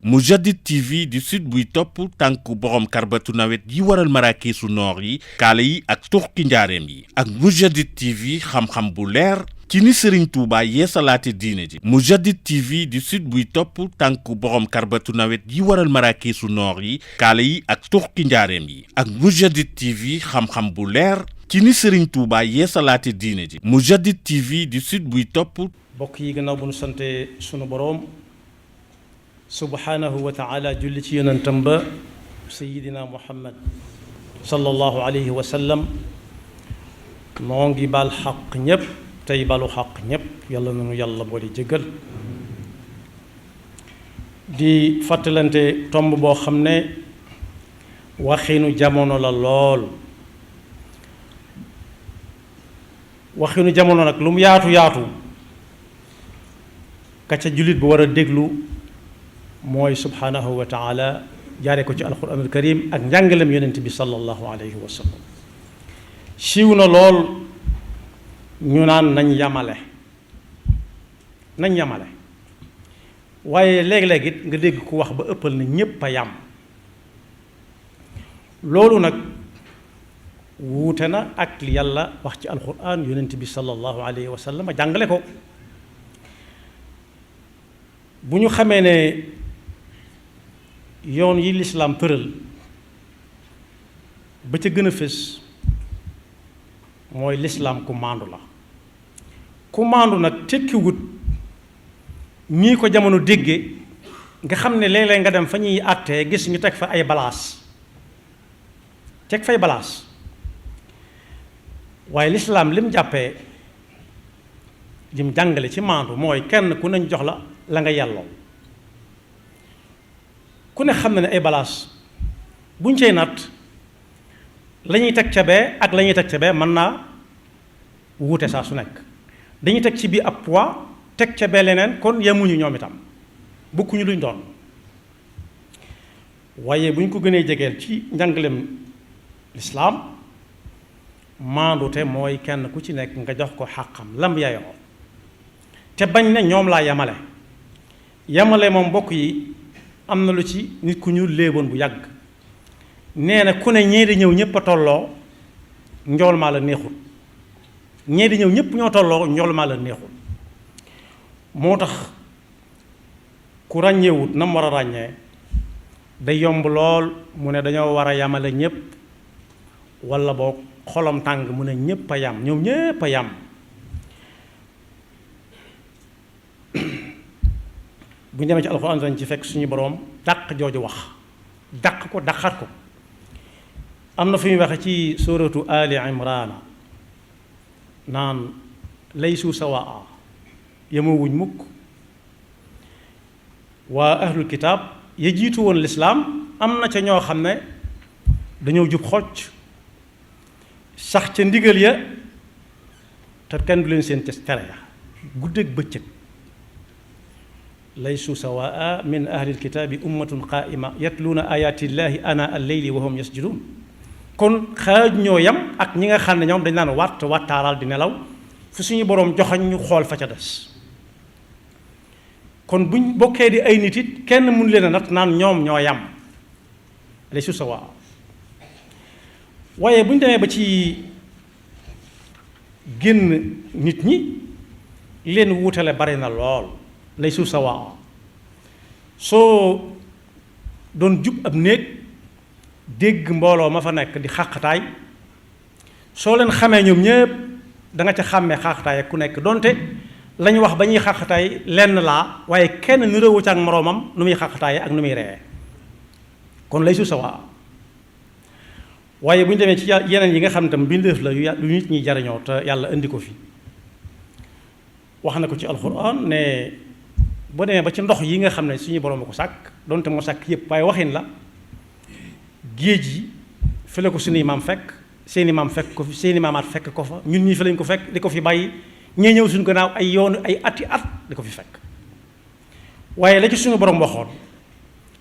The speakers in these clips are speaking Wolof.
Moujadid TV di site buy topp tànku borom karbatu nawet yi waral maraakiisu noor yi kaala yi ak turki njaareem yi ak Moujadid TV xam-xam bu leer ci ni Serigne Touba yeesalaate diine ji. Moujadid TV di site buy topp tànku borom karbatu nawet yi waral maraakiisu noor yi kaala yi ak turki njaareem yi ak Moujadid TV xam-xam bu leer ci ni Serigne Touba yeesalaate diine ji. Moujadid TV di site buy topp. bokk yi gannaaw bu nu sante sunu boroom subhanahu wa taala julli ci yonentam ba sayidina muhammad sallallahu alayhi wa sallam noo ngi baal xaq ñépp tey balu xaq ñépp yàlla nanu yàlla boole jéggal di fàttalante tomb boo xam ne waxinu jamono la lool waxinu jamono nag lu mu yaatu yaatu ka ca jullit bu war a déglu mooy subhanahu wa taala jaare ko ci alquranul karim ak njàngalem yonent bi sallallahu alayhi wa sallam siiw na lool ñu naan nañ yamale waaye léeg-léeg it nga dégg ku wax ba ëppal na ñépp a yam loolu nag wuute na ak li yàlla wax ci alquran yonent bi sallallahu alayhi wa sallam jàngale ko bu ñu xamee ne yoon yi lislaam tëral ba ca gën a fés mooy lislaam ku maandu la ku maandu nag tekkiwut ñii ko jamono dégge nga xam ne léeg-léeg nga dem fa ñuy àttee gis ñu teg fa ay balaas teg fay balaas waaye lislaam lim jàppee lim jàngale ci maandu mooy kenn ku nañ jox la nga yelloo ku ne xam na ne ay balaas buñ cey natt la ñuy teg ca bee ak la ñuy teg ca bee mën naa wuute saa su nekk dañuy teg ci biir ab poids teg ca bee leneen kon yemuñu ñoom itam bokkuñu luñ doon waaye bu ñu ko gënee jegeel ci njàngalem lislaam maandute mooy kenn ku ci nekk nga jox ko xàqam lam yayoo te bañ ne ñoom laa yamale moom mbokk yi am na lu ci nit ku ñu léeboon bu yàgg nee na ku ne ñee di ñëw ñëpp a tolloo njool maa la neexul ñee di ñëw ñëpp ñoo tolloo njool maa la neexul moo tax ku ràññeewut na mu war a ràññee day yomb lool mu ne dañoo war a yamale ñëpp walla boog xolam tàng mu ne ñëpp a yam ñoom ñëpp a yam bu ñu demee ci alxuraan dañ ci fekk suñu boroom dàq jooju wax dàq ko dàqat ko am na fu ñuy waxe ci suratu ali imrana naan laysu sawaa yemowuñ mukk waa ahlul kitaab ya jiitu woon lislaam am na ca ñoo xam ne dañoo jub xocc sax ca ndigal ya te kenn du leen seen tere ya guddeeg bëccëg laysu sawaa min ahlil kitaabi ummatun qaa'ima yatluuna ayaatillahi ana al-layli wa hum yasjuduun kon xaaj ñoo yam ak ñi nga xam ne ñoom dañ naan wattaaral di nelaw fu suñu boroom joxañ ñu xool fa ca des kon buñ bokkee di ay nit it kenn mënu leen a nat naan ñoom ñoo yam laysu sawaa waaye bu ñu demee ba ci génn nit ñi leen wuutale bari na lool laysu sawaa soo doon jub ab néeg dégg mbooloo ma fa nekk di xàqtaay soo leen xamee ñoom ñépp da nga ca xàmmee xàqtaay ak ku nekk donte lañu wax ba ñuy xàqtaay lenn laa waaye kenn nirowu ca ak moroomam nu muy xàqtaaye ak nu muy ree kon laysu sawaa waaye bu ñu demee ci yeneen yi nga xam ne tam mbindeef la lu nit ñi jariñoo te yàlla indi ko fi wax na ko ci alxuraan ne boo demee ba ci ndox yi nga xam ne suñu borom a ko sàkk donte moo sàkk yépp waaye waxin la géej yi fi la ko suñuy maam fekk seeni maam fekk ko fi seeni maamaat fekk ko fa ñun ñii fi lañ ko fekk di ko fi bàyyi ñee ñëw suñu gannaaw ay yoonu ay ati at di ko fi fekk waaye la ci suñu borom waxoon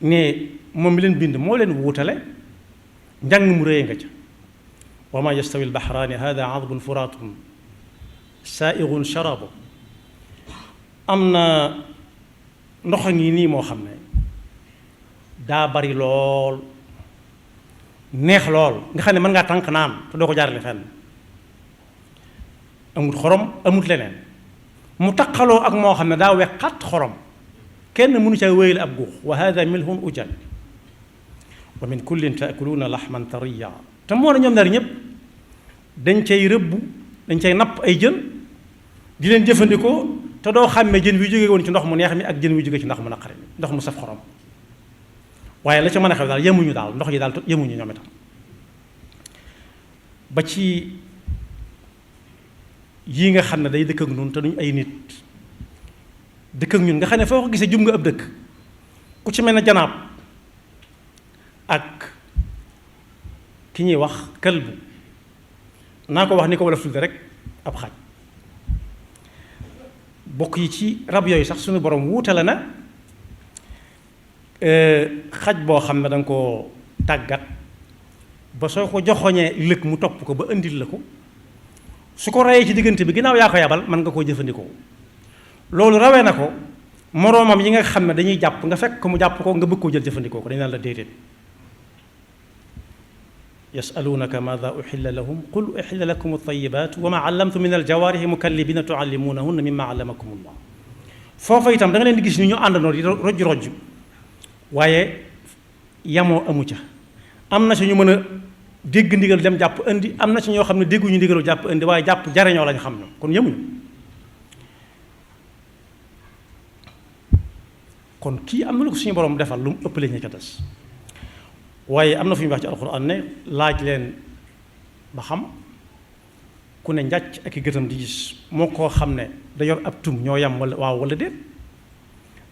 ne moom mi leen bind moo leen wuutale njàng mu réy nga ca wa ma yastawi albaxraani hada adbun furaatun saaigun sharabu am na ndox a ngi nii moo xam ne daa bari lool neex lool nga xam ne mën ngaa tànk naan te doo ko jaarale fenn amut xorom amut leneen mu taqaloo ak moo xam ne daa wex xat xorom kenn mënu ca wéyale ab guux wa hada milhun ujaj wa min kullin taakuluuna laxman tariya te moo ne ñoom ñaar ñëpp dañ cay rëbbu dañ cay napp ay jën di leen jëfandikoo te doo xàmmee jën wi jóge woon ci ndox mu neex mi ak jën wi jóge ci ndox mu naqari mi ndox mu saf xorom waaye la ca mën a xew daal yemuñu daal ndox yi daal yemuñu ñoom itam ba ci yii nga xam ne day dëkk ak ñun te duñ ay nit dëkk ak ñun nga xam ne foo ko gisee jum nga ab dëkk ku ci mel ne janaab ak ki ñuy wax këlbu naa ko wax ni ko wala tudde rek ab xaj bokk yi ci rab yooyu sax suñu borom wuutale na xaj boo xam ne da nga koo tàggat ba soo ko joxoñee lëg mu topp ko ba indil la ko su ko rayee ci diggante bi ginnaaw yaa ko yabal mën nga koo jëfandikoo loolu rawee na ko moroomam yi nga xam ne dañuy jàpp nga fekk ko mu jàpp ko nga bëgg koo jël jëfandikoo ko dañu naan la déedéet yasalunaka maada uxilla lahum qul uxilla lakum altayibat wa ma allamtu min aljawaarihi mukallibina tuallimunahunna mimma allamakum allah foofa itam da nga leen di gis ni ñu àndandoo di rojj waaye yamoo amu ca am na si ñu mën a dégg ndigal dem jàpp indi am na ci ñoo xam ne dégguñu ndigalu jàpp indi waaye jàpp jariñoo lañ xam ñoom kon yemuñu kon kii am na lu ko suñu borom defal lu mu ëppale ña ca des waaye am na fu ñu wax ci alxuraan ne laaj leen ba xam ku ne njàcc ak i gëtam di gis moo koo xam ne da yor ab tum ñoo yam wala waaw wala déet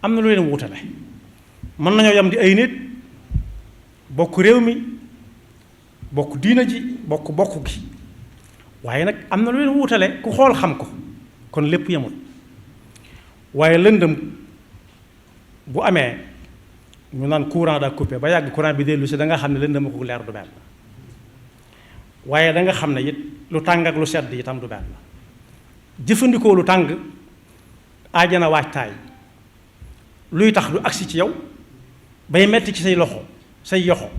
am na lu leen wutale mën nañoo yam di ay nit bokk réew mi bokk diina ji bokk gi waaye nag am na lu leen wutale ku xool xam ko kon lépp yemul waaye lëndëm bu amee ñu naan courant daa coupé ba yàgg courant bi dellu si da nga xam ne lëndëm ko leer du benn waaye da nga xam ne it lu tàng ak lu sedd itam du benn jëfandikoo lu tàng aajana waajtaay luy tax du agsi ci yow bay metti ci say loxo say yoxo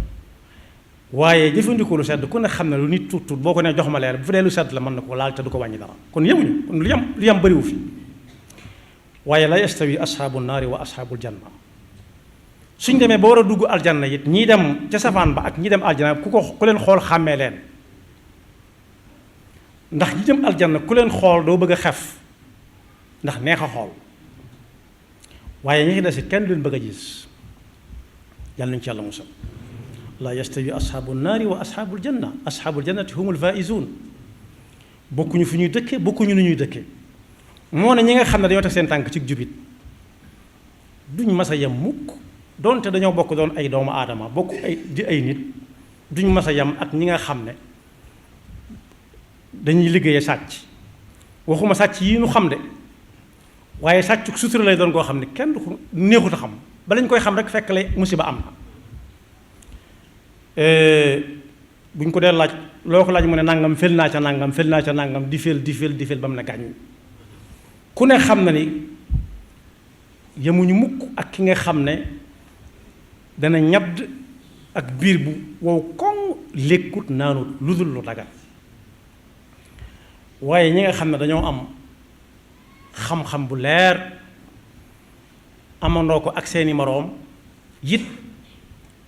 waaye jëfandikoo lu sedd ku ne xam ne lu nit tuut boo ko nee jox ma leer bu fa dee lu sedd la mën na ko laal te du ko wàññi dara kon yemuñu kon lu yem bëriwu fi waaye la yastawi ashaabu naari wa ashaabul janna suñ demee ba war a dugg aljanna it ñii dem ca safaan ba ak ñi dem aljanna ku leen xool xàmmee leen ndax ñi dem aljanna ku leen xool doo bëgg a xef ndax neex a xool waaye ñi ci des it kenn du leen bëgg a gis yàlla nañu ci yàlla musal la yastawi ashaabu naari wa ashaabul janna ashaabul jannati humul faaizuun bokkuñu fu ñuy dëkke bokkuñu nu ñuy dëkke moo ne ñi nga xam ne dañoo teg seen tànk ci jubit duñ mas a yem mukk doonte dañoo bokk doon ay doomu aadama bokk ay nit duñ mas a yem ak ñi nga xam ne dañuy liggéeye sàcc waxuma sàcc yi ñu xam de waaye sàcc sutura lay doon koo xam ne kenn du ko neexut a xam ba lañ koy xam rek fekk lay musiba am na buñ ko dee laaj loo ko laaj mu ne nangam fel naa ca nangam di fel ba mu ne gàññ ku ne xam na ni yemuñu mukk ak ki nga xam ne dana ñadd ak biir bu wow koŋ lékkut naanut lu dul lu dagal waaye ñi nga xam ne dañoo am xam-xam bu leer amandoo ko ak seeni moroom it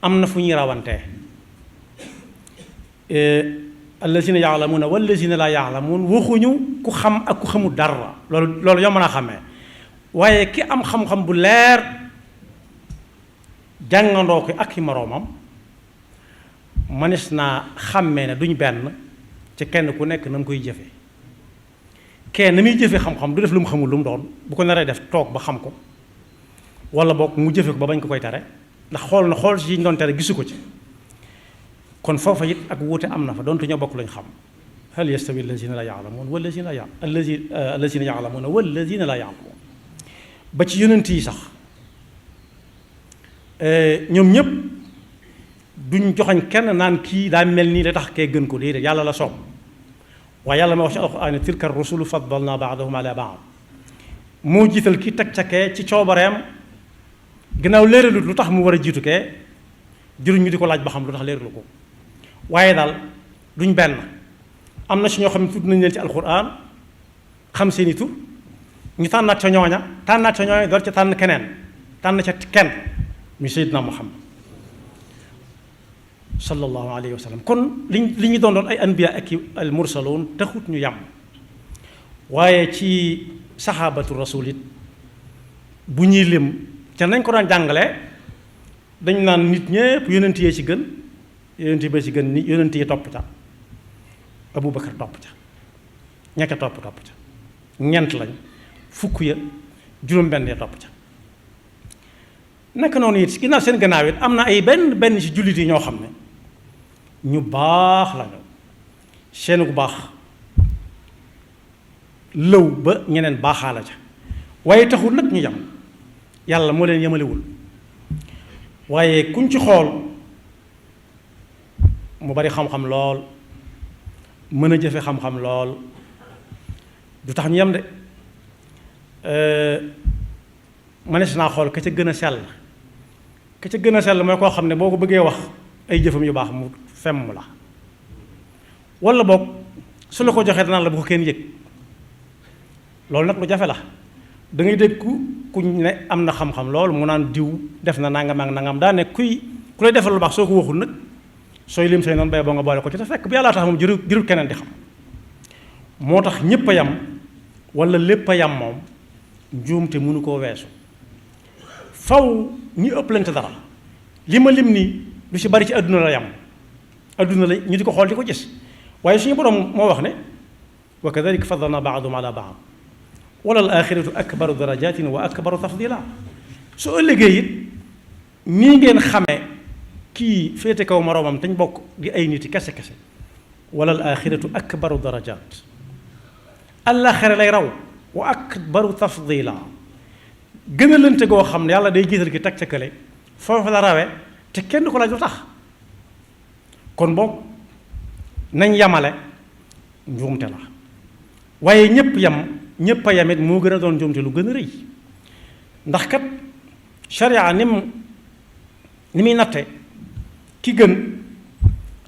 am na fu ñuy rawantee allazina yaalamuuna wallazina laa yaalamuun waxuñu ku xam ak ku xamul dara loolu yomb naa xàmmee waaye ki am xam-xam bu leer jàngandoo ko ak i moroomam manis naa xàmmee ne duñ benn ci kenn ku nekk na mu koy jëfe kenn na muy jëfe xam-xam du def lu mu xamul lu mu doon bu ko naree def toog ba xam ko wala boog mu jëfe ko ba bañ ko koy tere ndax xool ci ñu doon tere gisu ko ci kon foofa it ak wuute am na fa doonte ñoo bokk lañ xam hal yastawi allazina la yaalamuun wallazina yaalamuuna wallazina la yaalamuun ba ci yonent yi sax ñoom ñëpp duñ joxañ kenn naan kii daa mel nii la tax kee gën ko déedéet yàlla la soob waaye yàlla ma wax ci alxuraan tilka rusulu faddalna baadahum ala baad moo jiital ki teg ca kee ci coobareem gannaaw léeralut lu tax mu war a jiitu kee jëruñ ñu di ko laaj ba xam lu tax leerlu ko waaye daal duñ benn am na si ñoo xam ne tudd nañ leen ci alquran xam seeni tur ñu tànnaat ca ñooña door ca tànn keneen tànn ca kenn muy Seydina Muhammad sallallahu alayhi wa sallam kon li ñu doon ay anbiya ak al mursaloon taxut ñu yam waaye ci saxaabatu rasul it bu ñuy lim ca nañ ko daan jàngale dañ naan nit ñépp yonent yee ci gën yonent ba ci gën ni yonent yi topp ca Abu Bakar topp ca ñekka topp ca ñent lañ fukk ya juróom-benn ya topp ca naka noonu it ginnaaw seen gannaaw it am na ay benn ci jullit yi ñoo xam ne ñu baax lañu seen gu baax lëw ba ñeneen baaxaala ca waaye taxul nag ñu yam yàlla moo leen yemalewul waaye kuñ ci xool mu bari xam-xam lool mën a jëfe xam-xam lool du tax ñu yem de mënees naa xool ka ca gën a sell ka ca gën a sell mooy koo xam ne boo ko bëggee wax ay jëfam yu baax mu femm la walla boog su la ko joxee danaan la bu ko kenn yëg loolu nag lu jafe la da ngay dégg ku ne am na xam-xam loolu mu naan diw def na nangam ak nangam daa ne ku lay defal lu baax soo ko waxul nag sooy lim say noonu bay boo nga boole ko ci te fekk bu yàlla tax moom jërul keneen di xam moo tax ñépp a yam walla lépp a yam moom njuumte mënu koo weesu faw ñu ëpplante dara li ma lim nii lu ci bari ci àdduna la yam àdduna la ñu di ko xool di ko gis waaye suñu borom moo wax ne wa kadalika faddalna baadum ala baad wala al axiratu akbaru darajatin wa akbaru tafdila su ëllëgee it nii ngeen xamee kii féete kaw moroomam te ñu bokk di ay nit yi kese wala al axiratu akbaru darajat àllaaxira lay raw wa akbaru tafdila gën a lënte goo xam ne yàlla day jiital ki teg ca kële foofu la rawe te kenn du ko laaj lu tax kon boog nañ yamale njuumte la waaye ñépp a yamit moo gën a doon njuumte lu gën a rëy ndax kat sharia ni muy natte ki gën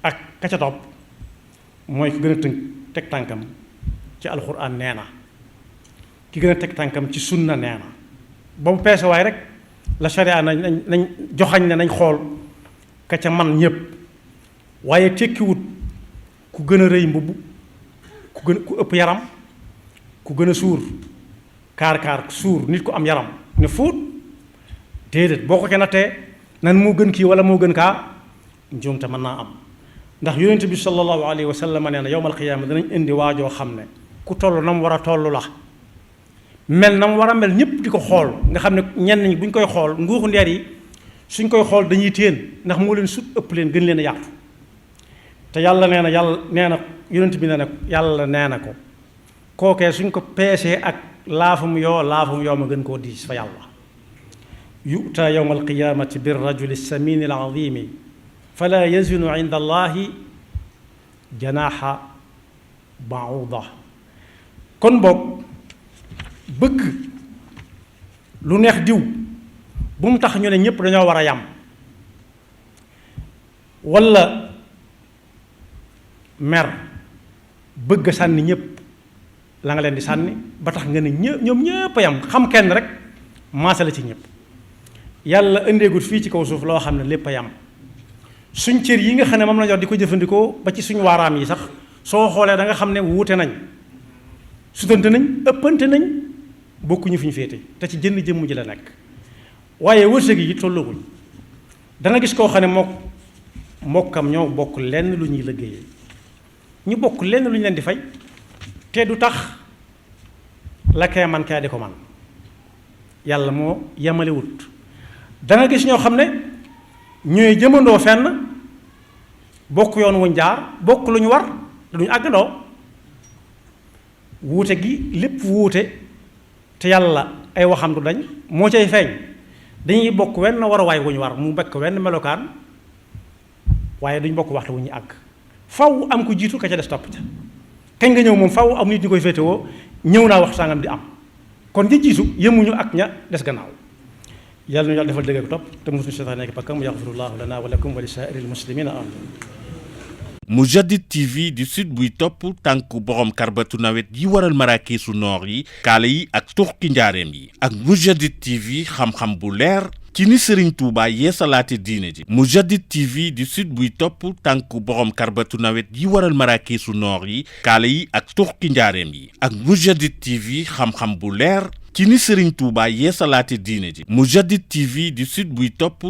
ak ka ca topp mooy ki gën a teg tànkam ci alxuraan nee na ki gën a teg tànkam ci sunna nee na boobu peese waay rek la sharia nañ joxañ ne nañ xool ka ca man ñépp waaye tekkiwut ku gën a rëy mbubb ku ëpp yaram ku gën a suur kaar suur nit ku am yaram ne fuut déedéet boo ko ca nattee nan moo gën kii wala moo gën kaa njuumte mën naa am ndax yonent bi sallallahu alayhi wa sallam nee na yowmal qiyaama danañ indi waajoo xam ne ku toll na mu war a toll la mel na mu war a mel ñëpp di ko xool nga xam ne ñenn ñi bu ñu koy xool nguuxu ndeer yi suñ koy xool dañuy téen ndax moo leen sut ëpp leen gën leen a yaatu te yàlla nee na yonent bi nee na yàlla nee na ko kookee suñ ko peesee ak laafum yoo ma gën koo diis fa yàlla yu'ta yawma alqiyamati bir rajuli samini al azimi fala yazinu inda allahi janaaxa ba'uda kon boog bëgg lu neex diw bu mu tax ñu ne ñépp dañoo war a yam walla mer bëgg a sànni ñépp la nga leen di sànni ba tax nga ne ñoom ñépp a yam xam kenn rek maasale ci ñépp yàlla indeegut fii ci kaw suuf loo xam ne lépp a yam suñ cër yi nga xam ne moom la ñu di ko jëfandikoo ba ci suñu waaraam yi sax soo xoolee da nga xam ne wuute nañ sutante nañ ëppante nañ bokkuñu fi ñu féete te ci jënn jëmm ji la nekk waaye wërsëg yi tolloowuñ danga gis koo xam ne mbokkam ñoo bokk lenn lu ñuy liggéeyee ñu bokk lenn lu ñu leen di fay te du tax la kee man kee di ko man yàlla moo yemalewut danga gis ñoo xam ne ñooy jëmandoo fenn bokk yoon wuñ jaar bokk lu ñu war duñu àggandoo wuute gi lépp wuute te yàlla ay waxam du dañ moo cay feeñ dañuy bokk wenn waruwaay wu ñu war mu bekk wenn melokaan waaye duñ bokk waxtu wu ñu àgg faw am ko jiitu ka ca des topp ca kañ nga ñëw moom faw am nit ñu koy féetewoo ñëw naa waxtu sàngam di am kon ña jiitu yemuñu ak ña des gannaaw yàlla nu yàlla defal dëgg ak topp te mosuñu seytaane nekk bakkam yaxfirullahu lana wa lakum wa li saa'iril muslimina amin. Mourchid TV di site buy topp tànku borom karbatu nawet yi waral maraakiisu noor yi kaala yi ak turki njaareem yi ak Mourchid TV xam-xam bu leer ci ni Serigne Touba yeesalaate diine ji. Mourchid TV di site buy topp tànku borom karbatu nawet yi waral maraakiisu noor yi kaala yi ak turki njaareem yi ak Mourchid TV xam-xam bu leer ci ni Serigne Touba yeesalaate diine ji. Mourchid TV di site buy topp